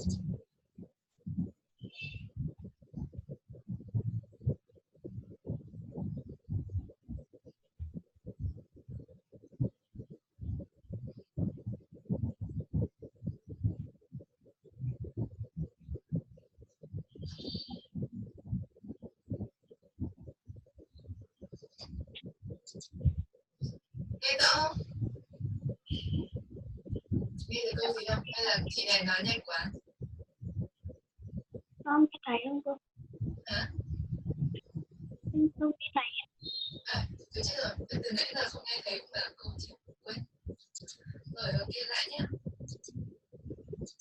Nghe rõ không? Nghe được câu gì không? Hay là chị này nói nhanh quá? Không nghe thấy không cô? Hả? Không nghe thấy. À, tôi chết rồi. Từ nãy giờ không nghe thấy cũng là câu chị quên. Rồi, ok lại nhé.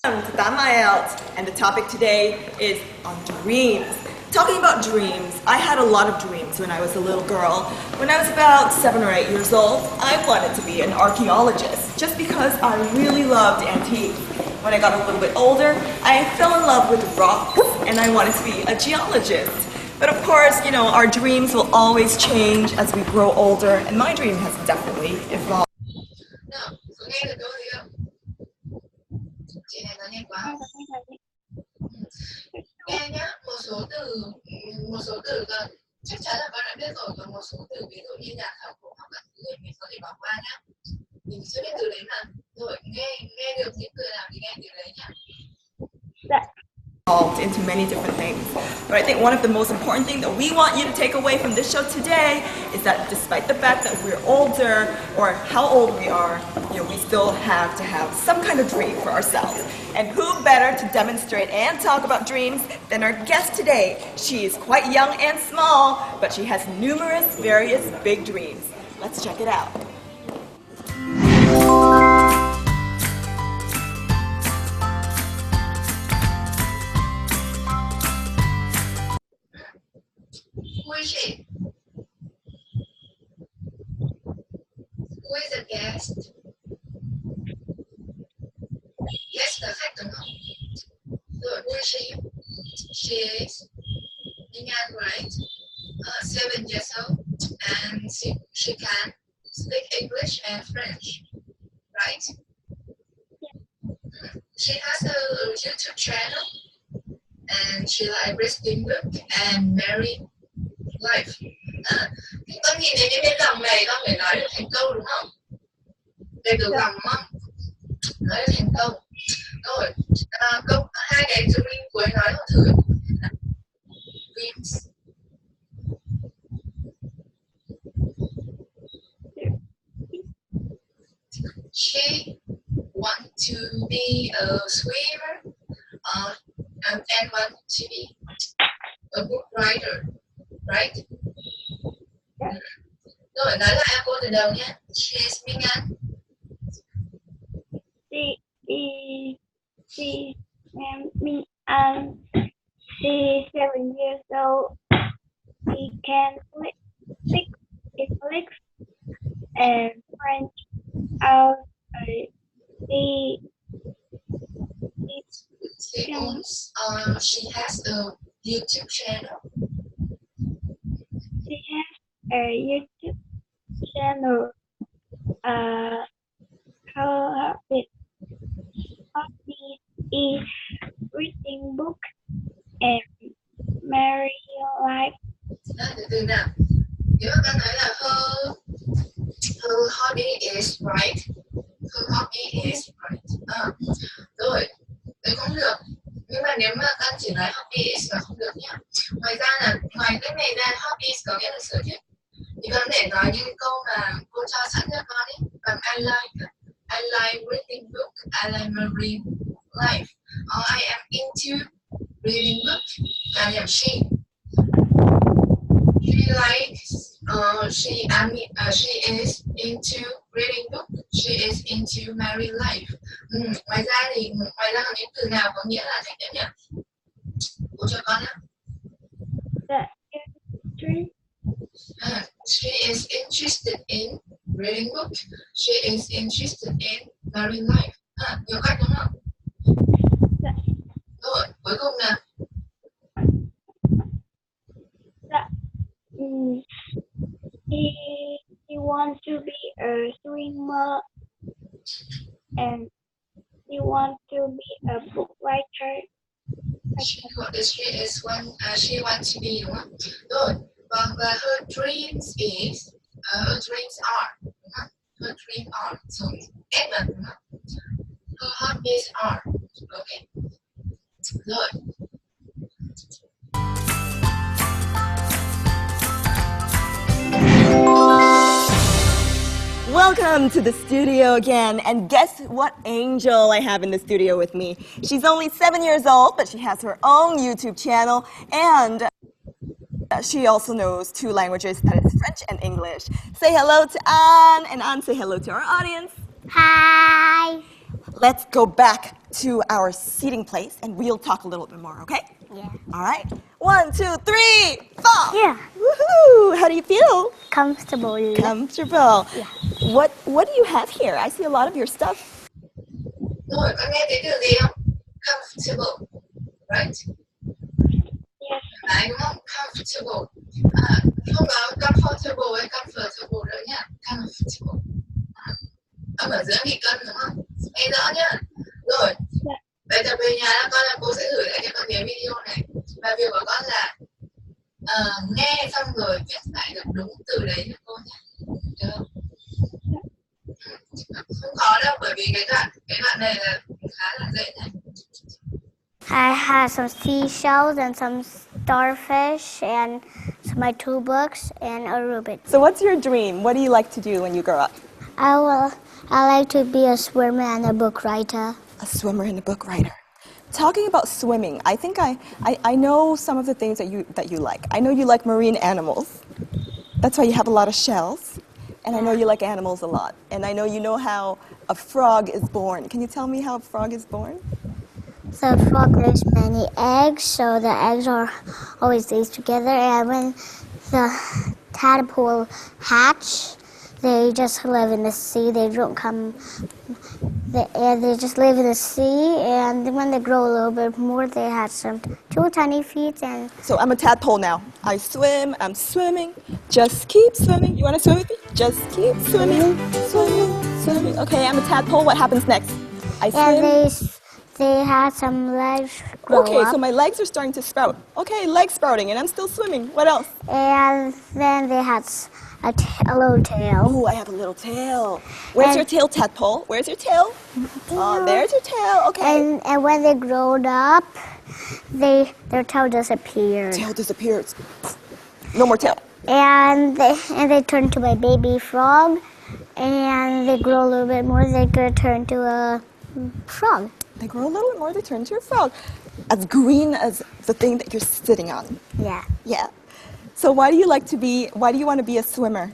Welcome to Tám IELTS, and the topic today is on dreams. Talking about dreams, I had a lot of dreams when I was a little girl. When I was about 7 or 8 years old, I wanted to be an archaeologist just because I really loved antiques. When I got a little bit older, I fell in love with rocks and I wanted to be a geologist. But of course, you know, our dreams will always change as we grow older, and my dream has definitely evolved. Nào, có nghe được câu gì không? Chị này nói nhanh quá. Nghe nhá, một số từ chắc chắn là con đã biết rồi, còn một số từ ví dụ như nhạc khảo cổ hoặc là thứ gì mình có thể bỏ qua nhá. Mình chưa biết từ đấy mà. Rồi nghe được những từ nào thì nghe từ đấy nhá. Evolved into many different things. But I think one of the most important things that we want you to take away from this show today is that despite the fact that we're older or how old we are, you know, we still have to have some kind of dream for ourselves. And who better to demonstrate and talk about dreams than our guest today? She is quite young and small, but she has numerous, various big dreams. Let's check it out. Who is she? Who is the guest? Guest là khách đúng không? Rồi, who is she? She is young, right? 7 years old, and she can speak English and French, right? She has a YouTube channel, and she likes reading book and married life. Con nhìn đến cái bên lòng này con phải nói được thành câu đúng không? Để được lòng đúng không? Nói được thành câu. Rồi, câu hai cái dream cuối nói họ thử. Dreams. She want to be a swimmer, and want to be a book writer, right? Rồi, nói lại cô từ đầu nhé. She is Minh Anh. She's 7 years old. She can speak English and French. She has a YouTube channel. She has a YouTube channel. Her hobby is reading book and marry life. Từ nào? Nếu mà con nói là her hobby is right. Her hobby is right. Rồi, đấy cũng được. Nhưng mà nếu mà con chỉ nói hobby is là không được nhá. Ngoài ra là ngoài cái này ra, hobby có nghĩa là sở thích. Thì con có thể nói những câu mà cô cho sẵn cho con ấy. Bằng I like reading book, I like marine life, or I am into reading book. She likes, she is into reading book, she is into married life. Ngoài ra còn những từ nào có nghĩa là thích nữa nhỉ? Cô cho con nhé. She is interested in reading book. She is interested in married life. Nhiều cách đúng không? Rồi, cuối cùng nào. He wants to be a swimmer and he wants to be a book writer. She wants to be, đúng không? Rồi, vâng, và her dreams is, her dreams are, đúng không? Her dreams are, so S mà, đúng không? Her hobbies are, okay. Rồi. Welcome to the studio again, and guess what angel I have in the studio with me? She's only 7 years old, but she has her own YouTube channel, and she also knows 2 languages, that is French and English. Say hello to Anne, and Anne, say hello to our audience. Hi. Let's go back to our seating place, and we'll talk a little bit more, okay? Yeah. All right. 1, 2, 3, 4. Yeah. Woohoo! How do you feel? Comfortable. Comfortable. Yeah. What do you have here? I see a lot of your stuff. Rồi, con nghe thấy từ gì không? Comfortable, right? Yes. Đấy, đúng không? Comfortable. Không có comfortable hay comfortable nữa nhá. Comfortable. Âm ở giữa bị cân đúng không? Nghe rõ nhá. Rồi. Bây giờ về nhà cô sẽ gửi lại cho con cái video này. Và việc của con là nghe xong rồi viết lại được đúng từ đấy cho cô nhé. Được không? Không khó đâu, bởi vì cái đoạn này là khá là dễ này. I have some seashells and some starfish and my 2 books and a Rubik. So what's your dream? What do you like to do when you grow up? I like to be a swimmer and a book writer. A swimmer and a book writer. Talking about swimming, I think I know some of the things that you like. I know you like marine animals. That's why you have a lot of shells. And I know you like animals a lot. And I know how a frog is born. Can you tell me how a frog is born? The frog lays many eggs, so the eggs are always laid together. And when the tadpole hatch, they just live in the sea. They don't come. They just live in the sea, and when they grow a little bit more, they have some 2 tiny feet. And so I'm a tadpole now. I swim. I'm swimming. Just keep swimming. You want to swim with me? Just keep swimming, swimming, swimming. Okay, I'm a tadpole. What happens next? I swim. And they have some legs grow Okay, up. so my legs are starting to sprout. Okay, legs sprouting, and I'm still swimming. What else? And then they had a little tail. Oh, I have a little tail. Where's your tail, tadpole? Where's your tail? Oh, there's your tail. Okay. And when they growed up, their tail disappeared. Tail disappears. No more tail. And they turned to a baby frog, and they grow a little bit more. They could turn to a frog. They grow a little bit more. They turn to a frog, as green as the thing that you're sitting on. Yeah. Yeah. So why do you want to be a swimmer?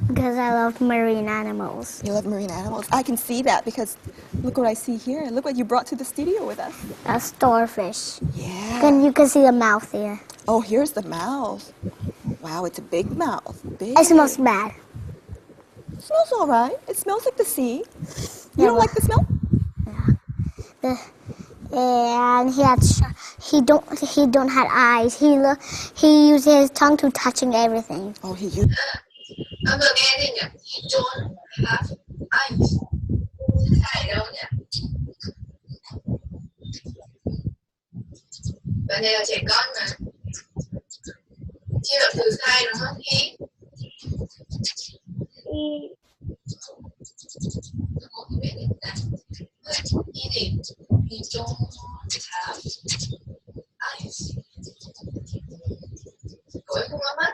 Because I love marine animals. You love marine animals. I can see that because look what I see here. Look what you brought to the studio with us. A starfish. Yeah. You can see the mouth there. Oh, here's the mouth. Wow, it's a big mouth. Big. It smells bad. It smells all right. It smells like the sea. You Yeah, don't like the smell? And he don't have eyes. He uses his tongue to touching everything. Oh, he used. Vừa nghe đi nhỉ? He don't have eyes. Sai đâu nhỉ? Bạn này là trẻ con mà. Chia động từ sai đúng không? He. Cô không biết gì cả. He gì? He don't have eyes. Cô ấy không có mắt.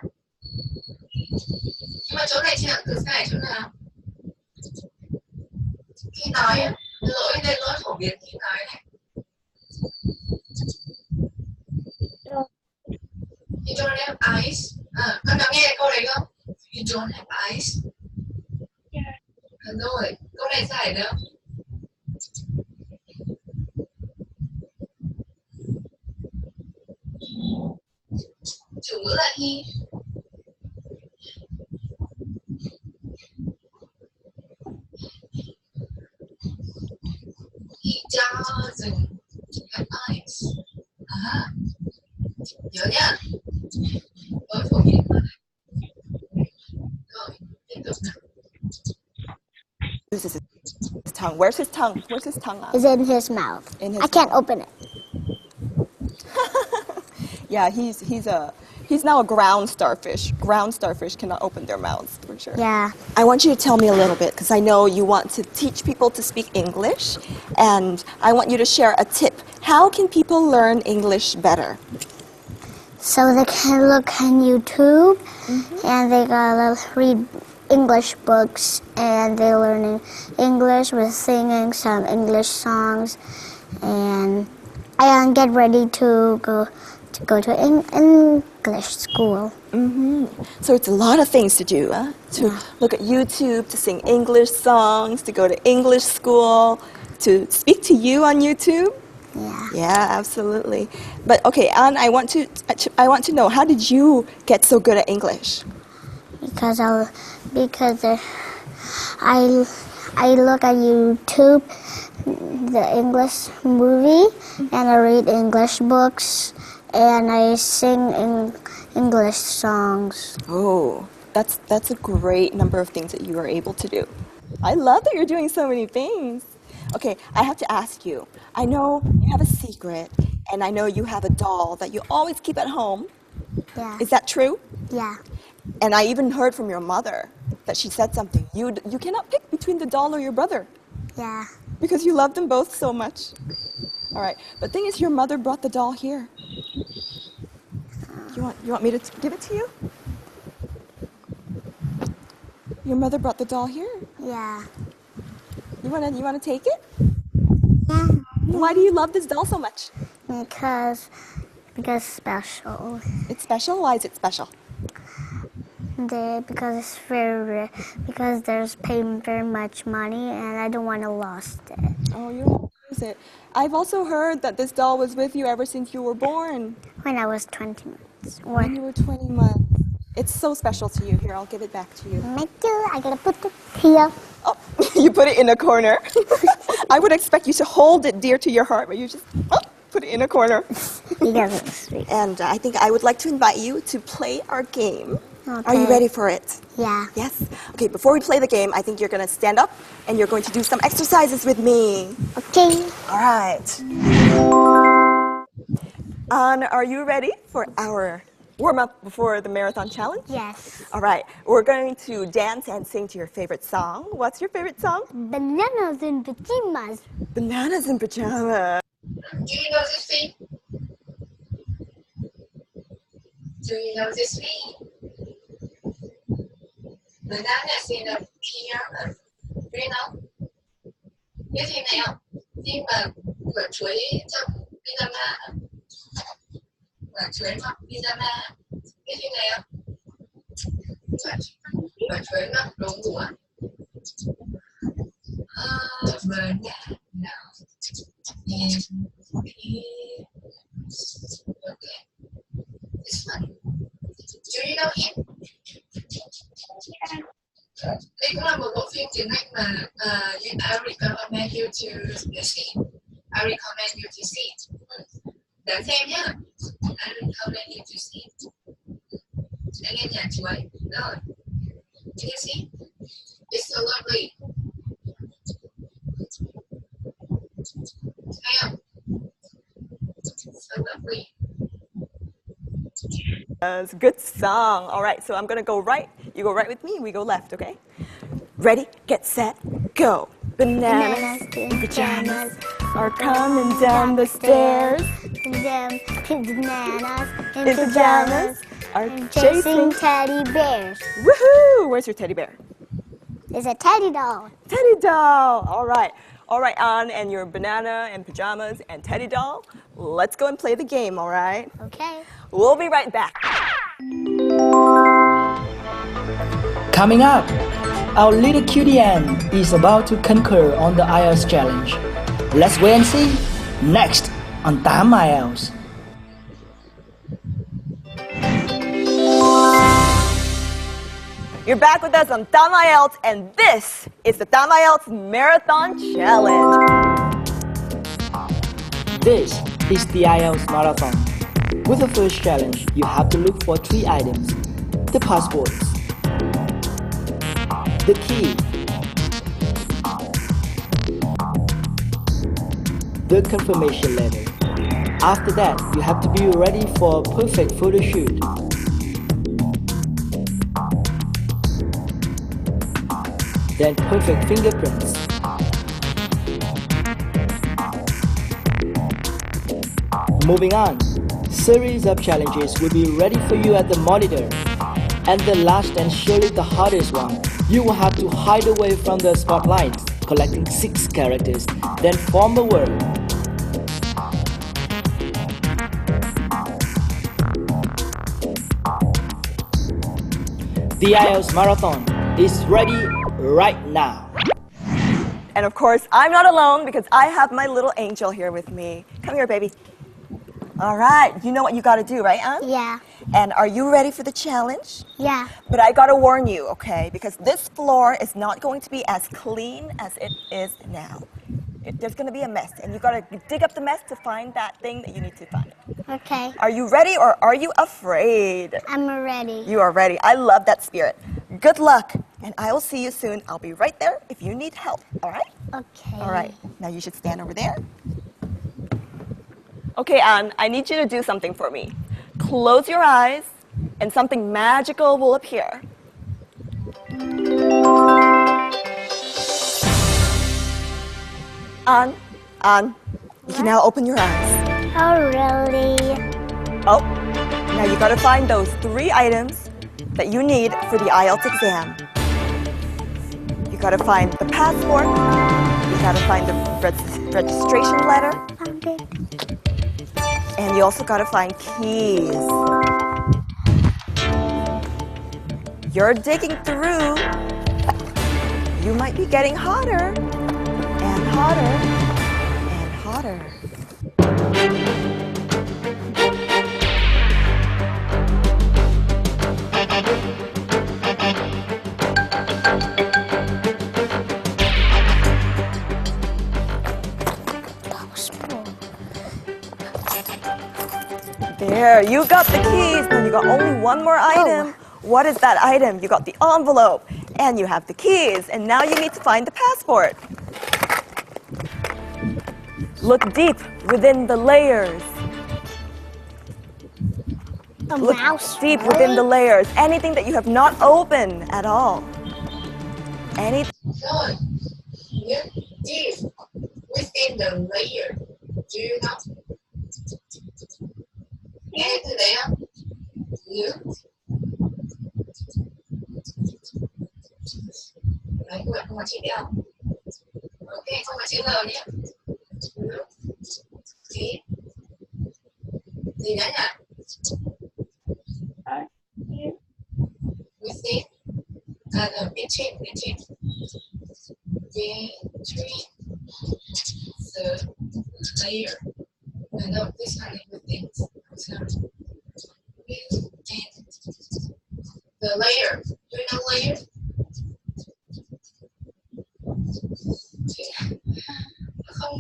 Nhưng mà chỗ này chị hẳn từ sai chỗ nào? Khi nói, lỗi phổ biến khi nói này. You don't have eyes. Con có nghe câu đấy không? You don't have eyes. Rồi, câu này sai nữa. Chủ ngữ là he. He doesn't have eyes. Nhớ nhá. Rồi, phổ biến vào này. Rồi, tiếp tục nào. Uses his tongue. Where's his tongue? Where's his tongue at? It's in his mouth. I can't open it. Yeah, he's now a ground starfish. Ground starfish cannot open their mouths, for sure. Yeah. I want you to tell me a little bit, because I know you want to teach people to speak English, and I want you to share a tip. How can people learn English better? So they can look on YouTube, and they gotta read English books, and they're learning English with singing some English songs, and get ready to go to English school. So it's a lot of things to do, huh? To look at YouTube, to sing English songs, to go to English school, to speak to you on YouTube. Yeah. Yeah, absolutely. But okay, Anne, I want to know, how did you get so good at English? Because I look at YouTube, the English movie, and I read English books, and I sing English songs. Oh, that's a great number of things that you are able to do. I love that you're doing so many things. Okay, I have to ask you. I know you have a secret, and I know you have a doll that you always keep at home. Yeah. Is that true? Yeah. And I even heard from your mother that she said something. You cannot pick between the doll or your brother. Yeah. Because you love them both so much. All right, but the thing is, your mother brought the doll here. You want me to give it to you? Your mother brought the doll here. Yeah. You wanna take it? Yeah. Why do you love this doll so much? Because special. It's special? Why is it special? Because it's very rare. Because there's paid very much money, and I don't want to lose it. Oh, you don't want to lose it. I've also heard that this doll was with you ever since you were born. When I was 20 months. When you were 20 months. It's so special to you. Here, I'll give it back to you. Thank you. I gotta put it here. Oh, you put it in a corner. I would expect you to hold it dear to your heart, but you just put it in a corner. And I think I would like to invite you to play our game. Okay. Are you ready for it? Yeah. Yes? Okay, before we play the game, I think you're going to stand up and you're going to do some exercises with me. Okay. All right. Anne, are you ready for our warm-up before the marathon challenge? Yes. All right. We're going to dance and sing to your favorite song. What's your favorite song? Bananas in pajamas. Bananas in pajamas. Do you know this thing? Do you know this thing? Bananas in a pajamas. Do you know? Biết phim này không? Phim mà quả chuối trong pyjama. Quả chuối mặc pyjama. Biết phim này không? Quả chuối mặc đồ ngủ à? Banana in okay. This one. Do you know him? Đây cũng là một bộ phim tiếng Anh mà I recommend you to see. I recommend you to see it. Đáng xem nhá. I recommend you to see it. Anh nghe nhạc chuối. Rồi. Can you see? It's so lovely. Thấy không? So lovely. That's a good song. All right, so I'm going to go right. You go right with me, we go left, okay? Ready, get set, go. Bananas in pajamas are coming down the stairs. Bananas in In pajamas are chasing. teddy bears. Woohoo! Where's your teddy bear? It's a teddy doll. Teddy doll. All right, Anne, and your banana and pajamas and teddy doll. Let's go and play the game, all right? Okay. We'll be right back. Coming up, our little cutie Anne is about to conquer on the IELTS challenge. Let's wait and see. Next on 8 IELTS. You're back with us on 8 IELTS, and this is the 8 IELTS Marathon Challenge. This is the IELTS Marathon. With the first challenge, you have to look for 3 items: the passports, the key, the confirmation letter. After that, you have to be ready for a perfect photo shoot. Then perfect fingerprints. Moving on, series of challenges will be ready for you at the monitor. And the last and surely the hardest one, you will have to hide away from the spotlight, collecting 6 characters, then form a word. The IELTS Marathon is ready right now. And of course, I'm not alone because I have my little angel here with me. Come here, baby. All right, you know what you gotta do, right, Anne? Yeah. And are you ready for the challenge? Yeah. But I gotta warn you, okay? Because this floor is not going to be as clean as it is now. There's gonna be a mess, and you gotta dig up the mess to find that thing that you need to find. Okay. Are you ready or are you afraid? I'm ready. You are ready. I love that spirit. Good luck, and I will see you soon. I'll be right there if you need help, all right? Okay. All right, now you should stand over there. Okay, Anne, I need you to do something for me. Close your eyes, and something magical will appear. Anne, you can now open your eyes. Oh, really? Oh, now you gotta find those 3 items that you need for the IELTS exam. You gotta find the passport, you gotta find the registration letter, Found it. and you also gotta find keys. You're digging through. You might be getting hotter and hotter and hotter. There, you got the keys. Now you got only one more item. What is that item? You got the envelope, and you have the keys, and now you need to find the passport. Look deep within the layers. A Look mouse. deep really? within the layers. Anything that you have not opened at all. Anything. Rồi, look deep within the layer. Do you know? Nghe từ đấy không? Look. Đấy, các bạn không có chữ đeo. Ok, không có chữ L nhé. Look deep. Gì đấy nhỉ? Within. Between the layer. No, this one is within. Within the layer. Do you know layer? Không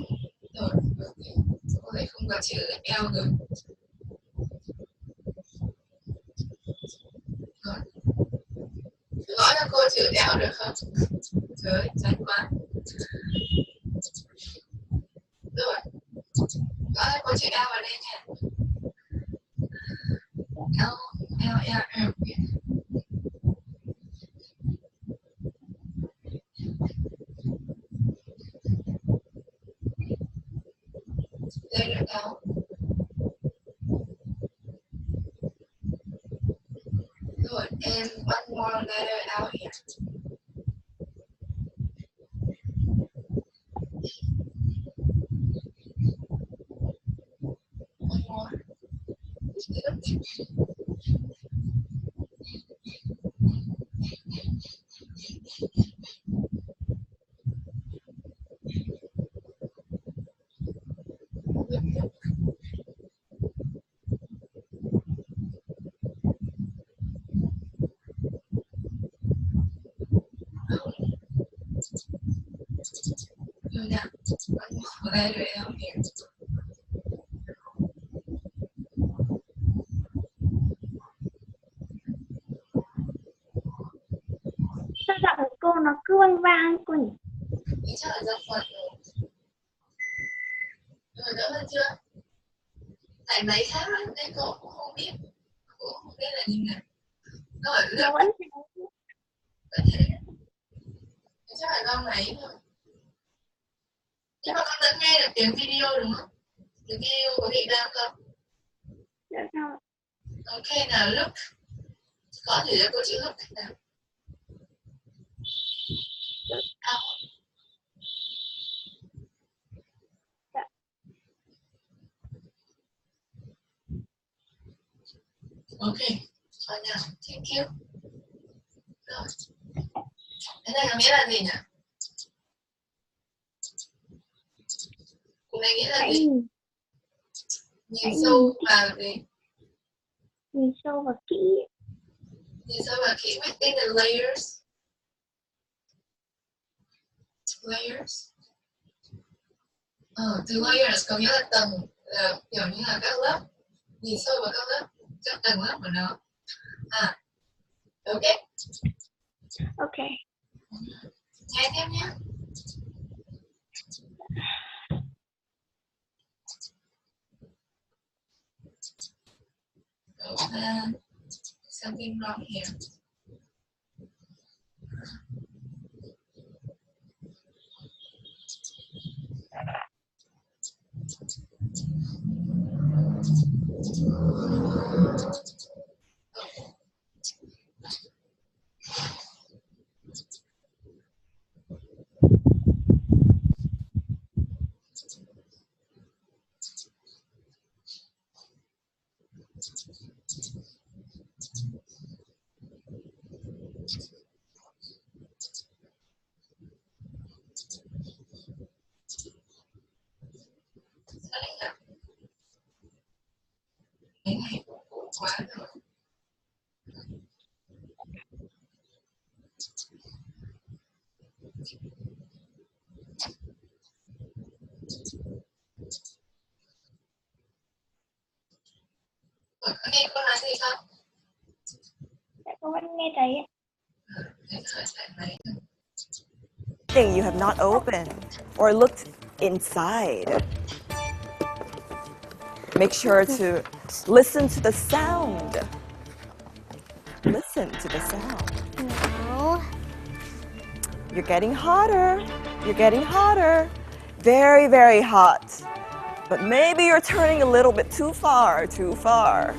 rồi, có thể không có chữ L rồi. Gõ cho cô chữ L được không? Trời ơi, chán quá. Rồi, gõ cho cô chữ L vào đây nha. L. Đây được không? Rồi, and one more letter out here. One more. Rồi nào, one more letter out here. Sao giọng của cô nó cứ vang vang cô nhỉ? Nghĩ chắc là giọng Phật rồi. đỡ hơn chưa? Tại máy khác nên cô cũng không biết. Cô cũng không biết là như nào. Câu hỏi Nó lướt vẫn có thể. Chắc là do máy thôi. Nhưng mà con vẫn nghe được tiếng video đúng không? Tiếng video có bị đau không? được không? Ok nào look. Có thể là cô chữ look nào. Ok. Rồi nào, thank you. Rồi. Cái này có nghĩa là gì nhỉ? Cái này nghĩa là Hãy gì? Nhìn sâu vào gì? nhìn sâu và kỹ. Nhìn sâu vào kỹ within the layers. Layers. Từ layers có nghĩa là tầng, là kiểu như là các lớp. Nhìn sâu vào các lớp, các tầng lớp của nó. Ok. Ok. Nghe tiếp nhé. Something wrong here. Cái này cũng quá rồi. Có nghe cô nói gì không? Dạ con vẫn nghe thấy ạ. Thế khởi lại máy. Thing you have not opened or looked inside. Make sure to listen to the sound. Listen to the sound. No. You're getting hotter. You're getting hotter. Very, very hot. But maybe you're turning a little bit too far, too far.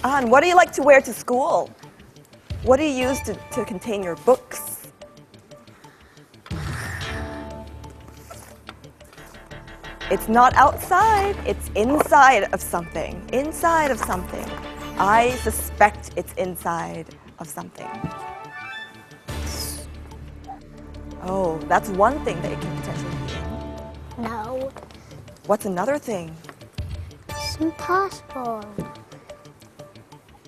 An, what do you like to wear to school? What do you use to contain your books? It's not outside, it's inside of something. Inside of something. I suspect it's inside of something. Oh, that's one thing that it can potentially be in. No. What's another thing? It's impossible.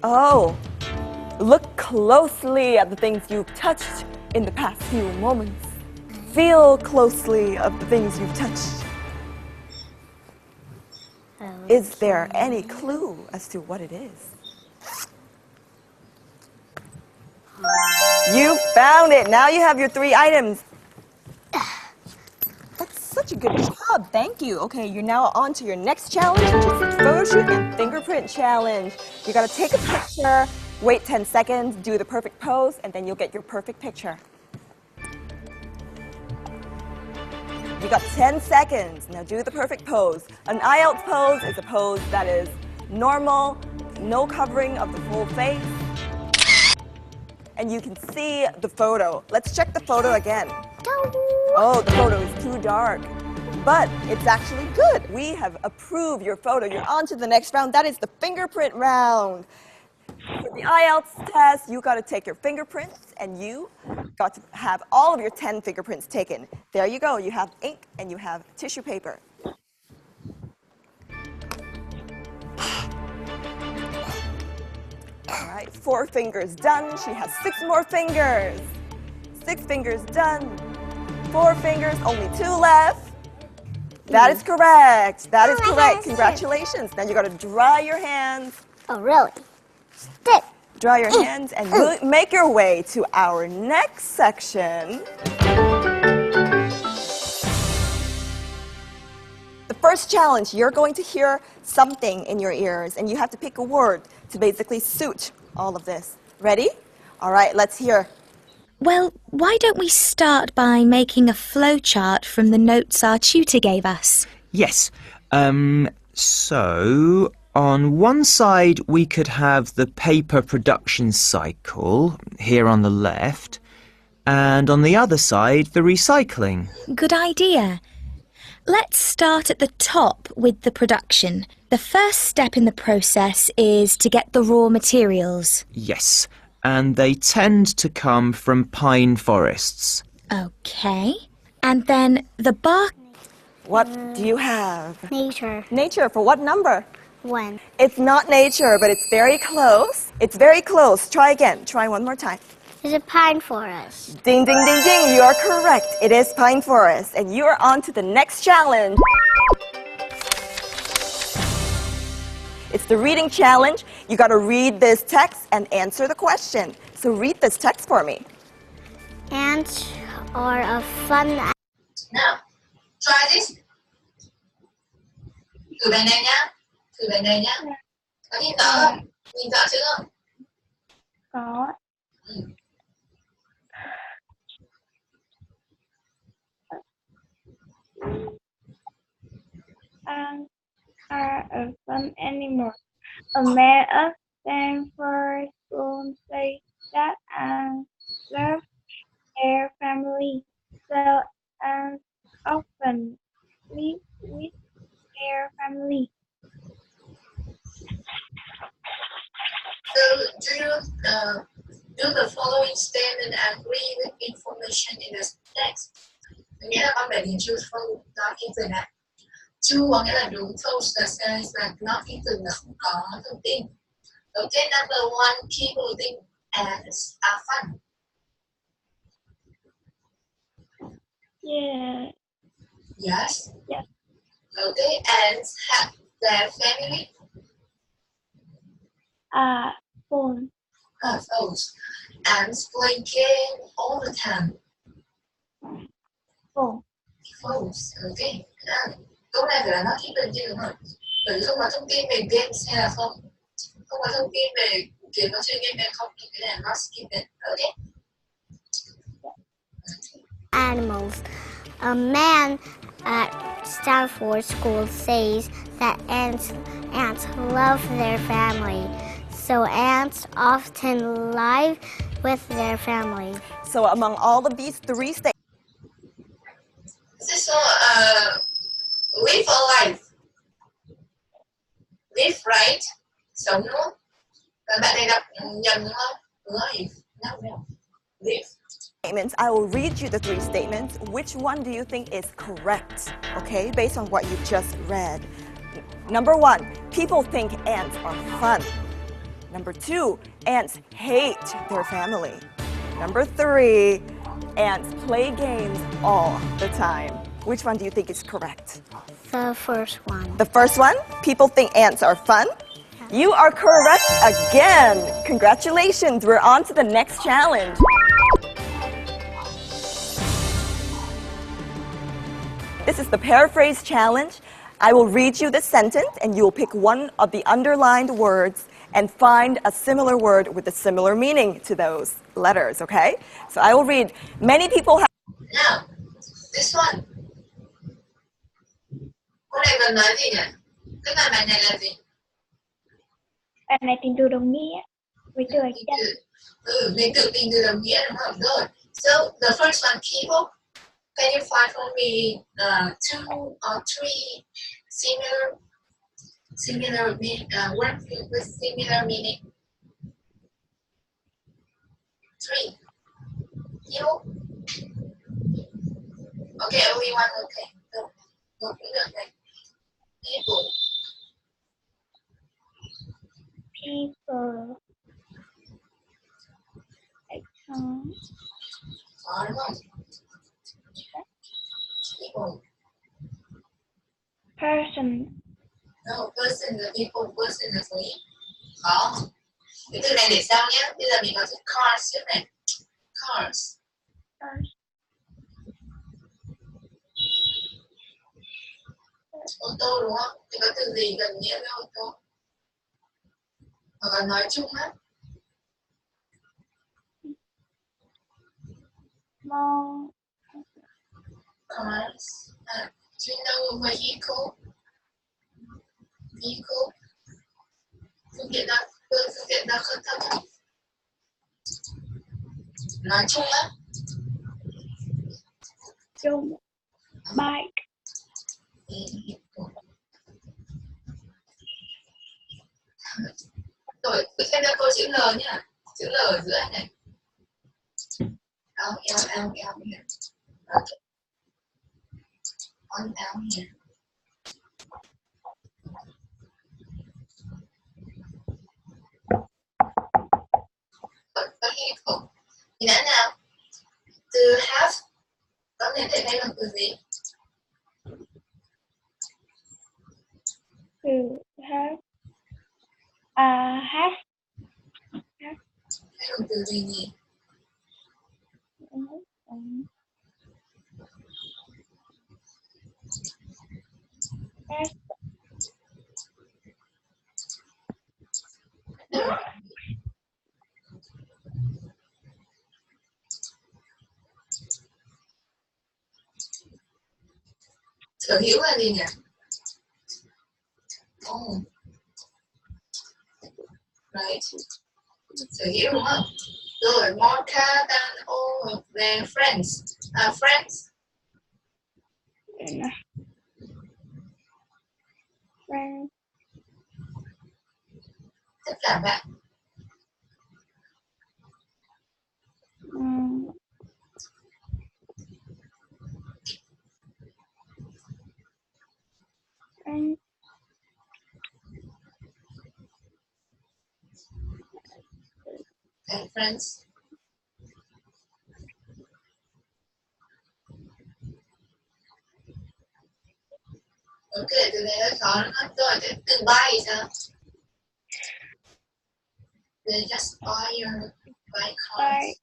Oh, look closely at the things you've touched in the past few moments. Feel closely of the things you've touched. Is there any clue as to what it is? You found it! Now you have your 3 items. That's such a good job, thank you. Okay, you're now on to your next challenge, which is photo shoot and fingerprint challenge. You gotta take a picture, wait 10 seconds, do the perfect pose, and then you'll get your perfect picture. You got 10 seconds. Now do the perfect pose. An IELTS pose is a pose that is normal, no covering of the full face. And you can see the photo. Let's check the photo again. Oh, the photo is too dark. But it's actually good. We have approved your photo. You're on to the next round. That is the fingerprint round. For the IELTS test, you got to take your fingerprints, and you got to have all of your 10 fingerprints taken. There you go. You have ink, and you have tissue paper. All right, 4 fingers done. She has 6 more fingers. 6 fingers done. 4 fingers, only 2 left. That is correct. That is correct. Congratulations. Now you got to dry your hands. Oh, really? Stick. Dry your hands and make your way to our next section. first challenge, you're going to hear something in your ears, and you have to pick a word to basically suit all of this. Ready? All right, let's hear. Well, why don't we start by making a flowchart from the notes our tutor gave us? Yes. So on one side we could have the paper production cycle here on the left, and on the other side the recycling. Good idea. Let's start at the top with the production. The first step in the process is to get the raw materials. Yes, and they tend to come from pine forests. Okay. And then the bark. What do you have? Nature. Nature, for what number? 1. It's not nature, but it's very close. It's very close. Try again. Try one more time. Is a pine forest. Ding, ding, ding, ding. You are correct. It is pine forest. And you are on to the next challenge. It's the reading challenge. You got to read this text and answer the question. So read this text for me. Ants are a fun. Now, try this. Thử bài này nhá. Thử bài này nhá. Có nhìn rõ không? Nhìn rõ chưa không? Có. Ants are a fun animal. A man of Stanford School says that ants love their family, so ants often live with their family. So, do the following statement agree with information in the text? Nghĩa là con phải điền true false, not given ạ. True có nghĩa là đúng, false là sai, và not given là không có thông tin. Đầu tiên, number one, people think ants are fun. Yeah. Yes. Yes. Okay, ants have their family. Phone. False. Ants play game all the time. Phone. False. Okay. Câu này phải là not given chứ đúng không? Bởi vì không có thông tin về games hay là không. Không có thông tin về việc nó chơi game hay không thì cái này là not given. Okay. Animals. A man at Stanford School says that ants love their family, so ants often live with their family. So among all of these three statements, This is live or life. Live, right? Sống đúng không? Và bạn này đọc nhầm đúng không? Life. No. Live. I will read you the three statements. Which one do you think is correct? Okay, based on what you just read. Number one, people think ants are fun. Number two, ants hate their family. Number three, ants play games all the time. Which one do you think is correct? The first one. The first one, people think ants are fun. You are correct again. Congratulations, we're on to the next challenge. This is the paraphrase challenge. I will read you this sentence and you will pick one of the underlined words and find a similar word with a similar meaning to those letters, okay? So I will read. Many people have... Now, this one. Cô này cần nói gì nhỉ? Cái bài này là gì? Bài này tình từ đồng nghĩa với từ ạch chân. Mình tự tình từ đồng nghĩa đúng không? Rồi. So, the first one, people. Can you find for me two or three similar words with similar meaning? Three. You? Okay, only one. Okay. Go. Okay. People. People. Có đúng không? People. Person. No, person là people, person là số ít. Có. Cái từ này để sau nhé. Bây giờ mình có chữ cars trước này. Cars. Ô tô đúng không? Thì có từ gì gần nghĩa với ô tô? Hoặc là nói chung á. More. Cars. Do you know vehicle? Vehicle. Phương tiện giao thông. Nói chung á. Chung. Bike. Rồi, cứ xem ra câu chữ L nhá. Chữ L ở giữa này. L, here. Okay. On down here. Vehicle. Thì đã nào? To have có thể thay bằng từ gì? To have. Have. Thay bằng từ gì nhỉ? Have. Sở hữu là gì nhỉ? Right. Sở hữu đúng không? Rồi, more car than all of their friends. Friends. Friend. Tất cả bạn. And And friends. Ok, từ này hơi khó đúng không? Rồi, cái từ buy thì sao? They just buy cars. buy.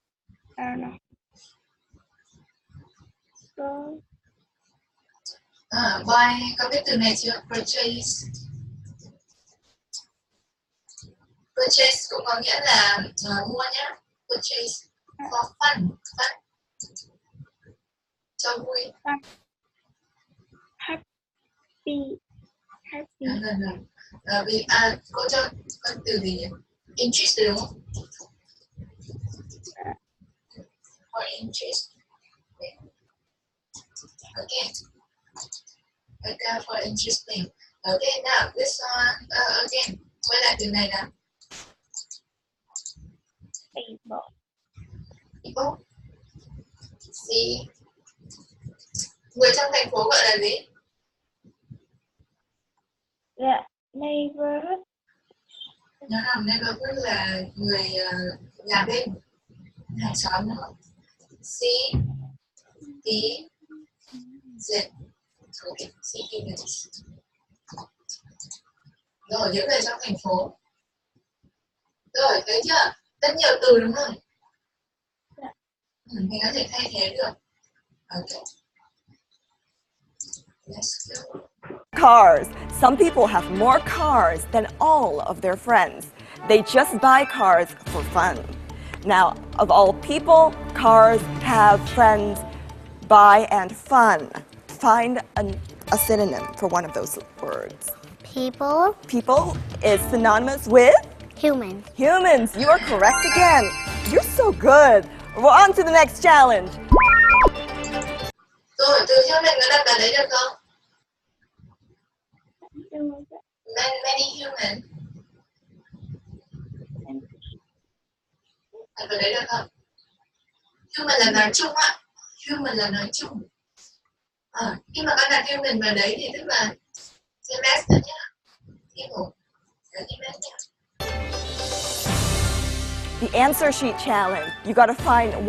I don't know. So. Buy, có biết từ này chưa? Purchase. Purchase cũng có nghĩa là mua nhá. Purchase for fun. Fun. Cho vui. Happy. Happy. Vì cô cho con từ gì nhỉ? Interest đúng không? Or interest. Okay. Okay, for interesting. Okay, now this one again. Quay lại từ này nào. People. People. See. Người trong thành phố gọi là gì? The neighborhood. Nó làm neighborhood là người nhà bên, hàng xóm nữa. C, T, Z. Okay, citizens. Rồi, những người trong thành phố. Rồi, thấy chưa? Rất nhiều từ đúng không? Mình có thể thay thế được. Okay. Let's go. Cars. Some people have more cars than all of their friends. They just buy cars for fun. Now, of all people, cars have friends, buy, and fun. Find a synonym for one of those words. People. People is synonymous with Human. humans. You are correct again. You're so good. We're on to the next challenge. Rồi, từ human có đặt vào đấy được không? Many human. Đặt vào đấy được không? Human là nói chung ạ. Human là nói chung. Khi mà con đặt human vào đấy thì tức là CMS nữa nhá. People. CMS nhá. The answer sheet challenge. You got to find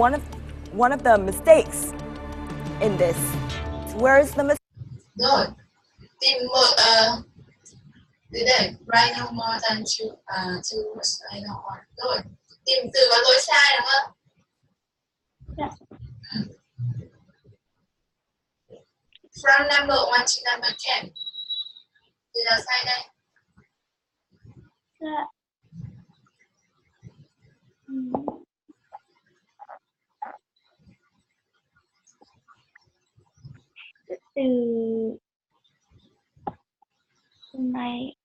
one of the mistakes in this. Where is the mistake? Rồi, tìm một từ đây, right no more than two right no more. Rồi, tìm từ có lỗi sai đúng không? Yeah. From number 1 to number 10. Từ nào sai đây? Dạ. Từ này.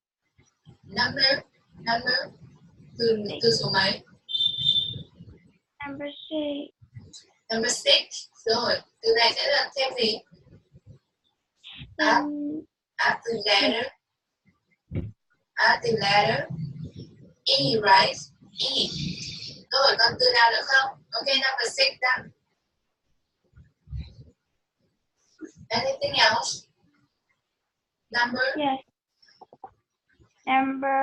Number. Từ số mấy? Number 6. Number 6. Rồi, từ này sẽ là thêm gì? After letter. After letter. E, right? E. Rồi, còn từ nào nữa không? Ok, number 6 done. Anything else? Number? Yes. Number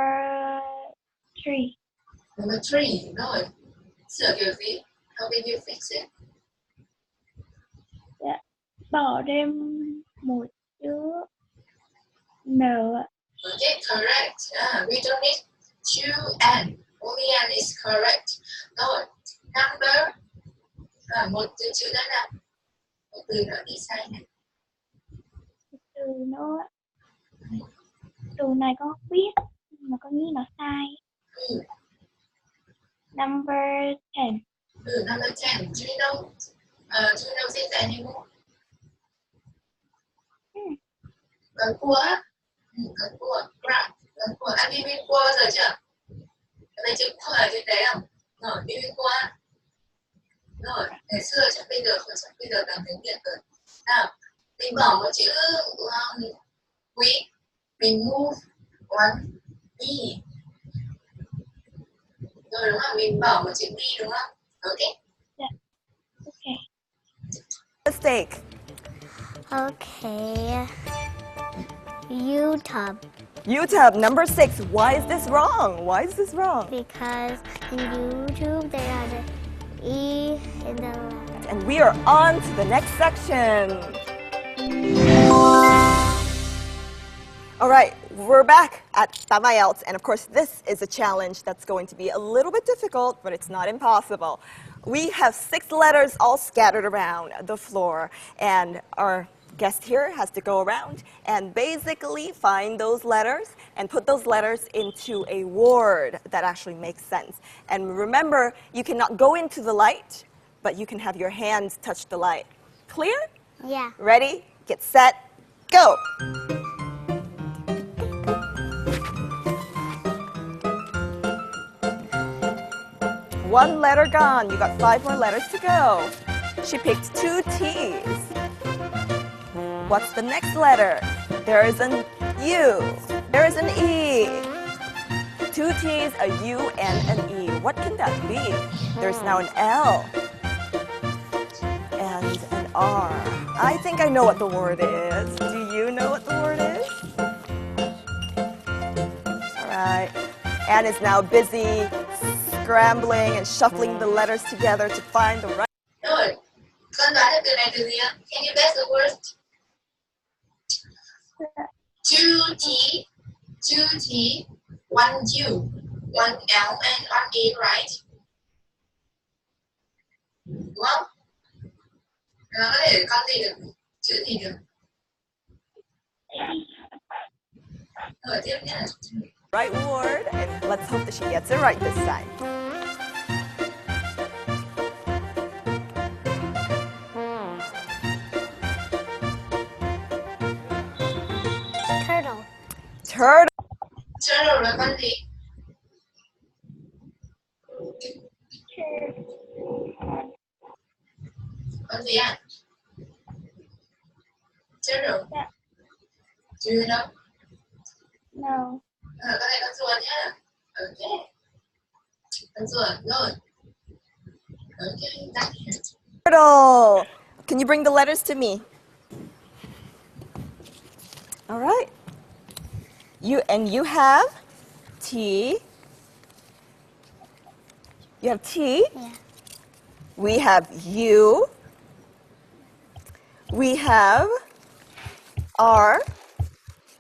3. Number 3. Rồi. Sửa kiểu gì? How did you fix it? Dạ. Bỏ thêm một chữ N ạ. Okay, correct. We don't need two N. Only N is correct. Rồi. Number. Một từ chữ nữa nào. Một từ nữa đi sai này. Từ nữa. Từ này con không biết nhưng mà con nghĩ nó sai. Number 10. Number 10. Do you know this anymore? Cần cua á. Cần cua. Crab. Cần cua. Anh đi viên cua bao giờ chưa? Cái này chữ cua ở trên đấy không? Rồi, đi viên cua. Rồi, ngày xưa chắc bây giờ càng tiếng Việt rồi. Nào, mình bỏ một chữ we. Mình move one E. Rồi đúng không? Mình bỏ một chữ B đúng không? Ok. Yeah. Okay. Mistake. Okay. YouTube. YouTube, number 6. Why is this wrong? Why is this wrong? Because in YouTube there is an E in the letter. And we are on to the next section. All right, we're back at IELTS, and of course this is a challenge that's going to be a little bit difficult, but it's not impossible. We have 6 letters all scattered around the floor, and our guest here has to go around and basically find those letters and put those letters into a word that actually makes sense. And remember, you cannot go into the light, but you can have your hands touch the light. Clear? Yeah. Ready, get set, go! One letter gone. You got 5 more letters to go. She picked 2 T's. What's the next letter? There is an U. There is an E. 2 T's, a U, and an E. What can that be? There's now an L. And an R. I think I know what the word is. Do you know what the word is? All right. Anne is now busy scrambling and shuffling the letters together to find the right. Rồi, con đoán được từ này từ gì ạ? Can you guess the word? 2 T, 1 U, 1 L, and 1 E, right? Đúng không? Nó có thể con gì được? Chữ gì được? Rồi, tiếp nhé. Right word, and let's hope that she gets it right this time. Turtle. Turtle. Turtle là con gì? Con gì ạ? Turtle. Yeah. Do you know? No. Con này con rùa nhá. Ok. Con rùa, rồi. Ok, back here. Turtle. Can you bring the letters to me? All right. You have T. You have T. Yeah. We have U. We have R.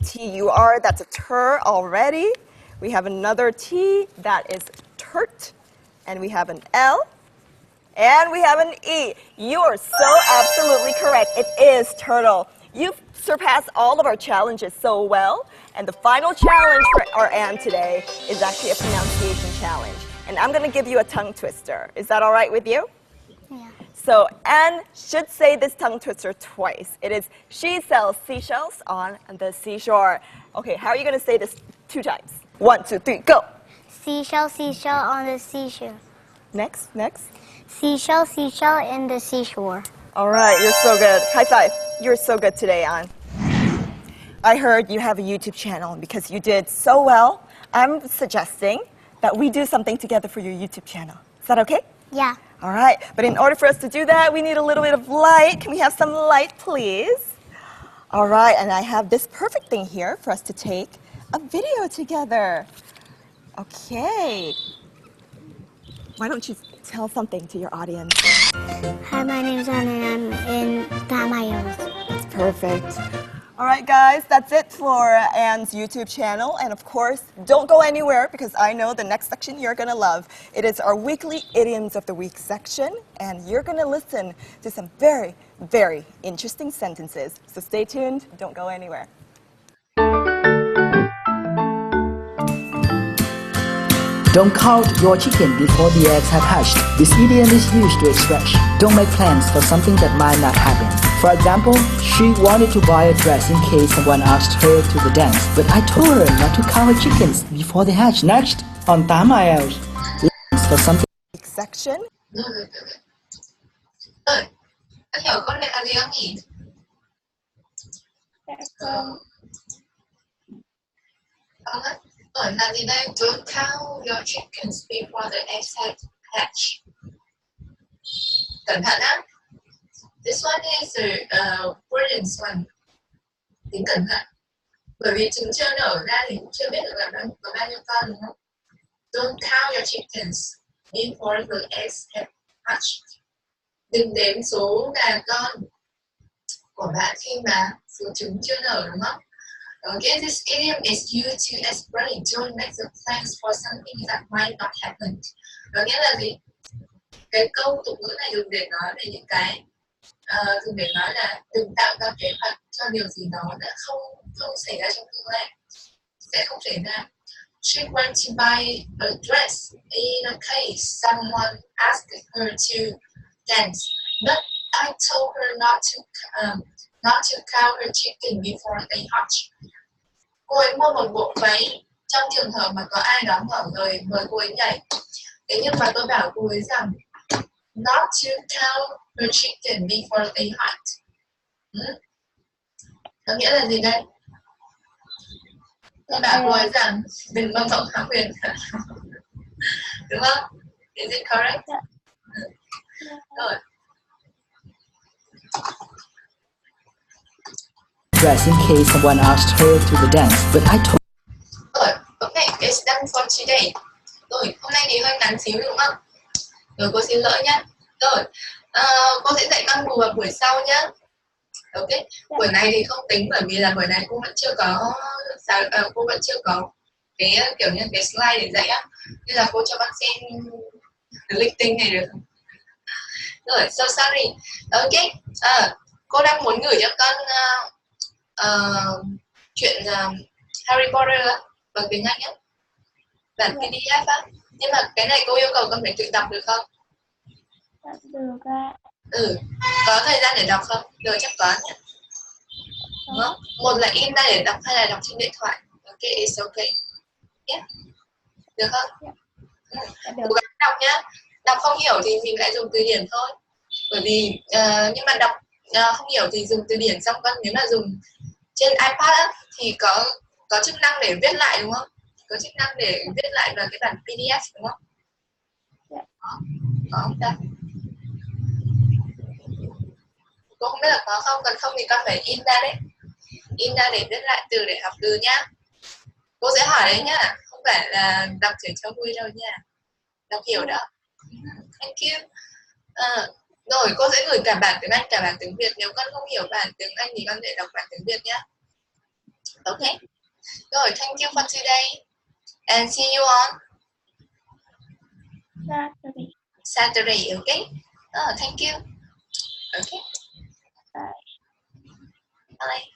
T-U-R, that's a tur already. We have another T, that is turt. And we have an L. And we have an E. You are so absolutely correct. It is turtle. You've surpassed all of our challenges so well. And the final challenge for our Anne today is actually a pronunciation challenge. And I'm going to give you a tongue twister. Is that all right with you? Yeah. So Anne should say this tongue twister twice. It is, she sells seashells on the seashore. Okay, how are you going to say this 2 times? 1, 2, 3, go. Seashell, seashell on the seashore. Next. Seashell, seashell in the seashore. All right, you're so good. High five. You're so good today, Anne. I heard you have a YouTube channel. Because you did so well, I'm suggesting that we do something together for your YouTube channel. Is that okay? Yeah. All right, but in order for us to do that, we need a little bit of light. Can we have some light, please? All right, and I have this perfect thing here for us to take a video together. Okay. Why don't you tell something to your audience? Hi, my name's Anna and I'm in Tamiles. That's perfect. All right, guys, that's it for Anne's YouTube channel. And of course, don't go anywhere because I know the next section you're going to love. It is our weekly Idioms of the Week section. And you're going to listen to some very, very interesting sentences. So stay tuned. Don't go anywhere. Don't count your chicken before the eggs have hatched. This idiom is used to express don't make plans for something that might not happen. For example, she wanted to buy a dress in case someone asked her to the dance, but I told her not to count her chickens before they hatch. Next, on 8 miles, for something Section. Anh hiểu con này là gì không nhỉ? Dạ không. Là gì đây? Don't count your chickens before the eggs hatch. Cẩn thận á. This one is a brilliant one. Tính cẩn thận. Bởi vì trứng chưa nở ra thì cũng chưa biết được là có bao nhiêu con đúng không? Don't count your chickens before the eggs hatch. Đừng đếm số gà con của bạn khi mà số trứng chưa nở đúng không? Okay, this idiom is used to express don't make the plans for something that might not happen. Có nghĩa là gì? Cái câu tục ngữ này dùng để nói về những cái dùng để nói là đừng tạo ra kế hoạch cho điều gì đó đã không xảy ra trong tương lai, sẽ không xảy ra. She went to buy a dress in a case someone asked her to dance, but I told her not to count her chicken before they hatch. Cô ấy mua một bộ váy trong trường hợp mà có ai đó mời cô ấy nhảy. Thế nhưng mà tôi bảo cô ấy rằng not to count her chicken before they hatch. Có nghĩa là gì đây? Tôi bảo cô ấy rằng đừng mơ mộng hão huyền. Đúng không? Is it correct? Rồi. dress in case someone asked her to the dance, but I told. Rồi, okay, it's done for today. Rồi, hôm nay thì hơi ngắn xíu đúng không? Rồi, cô xin lỗi nhé. Rồi, cô sẽ dạy con bù vào buổi sau nhé. Ok, buổi này thì không tính bởi vì là buổi này cô vẫn chưa có cái kiểu như cái slide để dạy á, nên là cô cho con xem cái lịch tinh này được không? Rồi, so sorry. Ok, cô đang muốn gửi cho con chuyện Harry Potter bằng tiếng Anh á, bản PDF á, nhưng mà cái này cô yêu cầu con phải tự đọc được không? Được ạ. Có thời gian để đọc không? Được, chắc có nhé. Đúng không? Một là in ra để đọc hay là đọc trên điện thoại. Ok, it's okay. Yeah. Được không? Cố gắng đọc nhá. Đọc không hiểu thì mình lại dùng từ điển thôi. Bởi vì nhưng mà đọc không hiểu thì dùng từ điển, xong con nếu mà dùng trên iPad á, thì có chức năng để viết lại đúng không? Có chức năng để viết lại vào cái bản PDF đúng không? Có không ta? Cô không biết là có không, còn không thì con phải in ra đấy. In ra để viết lại từ để học từ nhá. Cô sẽ hỏi đấy nhá, không phải là đọc chỉ cho vui đâu nha. Đọc hiểu đó. Thank you. Rồi cô sẽ gửi cả bản tiếng Anh cả bản tiếng Việt. Nếu con không hiểu bản tiếng Anh thì con để đọc bản tiếng Việt nhá. Ok. Rồi, thank you for today. And see you on Saturday, okay? Thank you. Okay. Bye. Bye.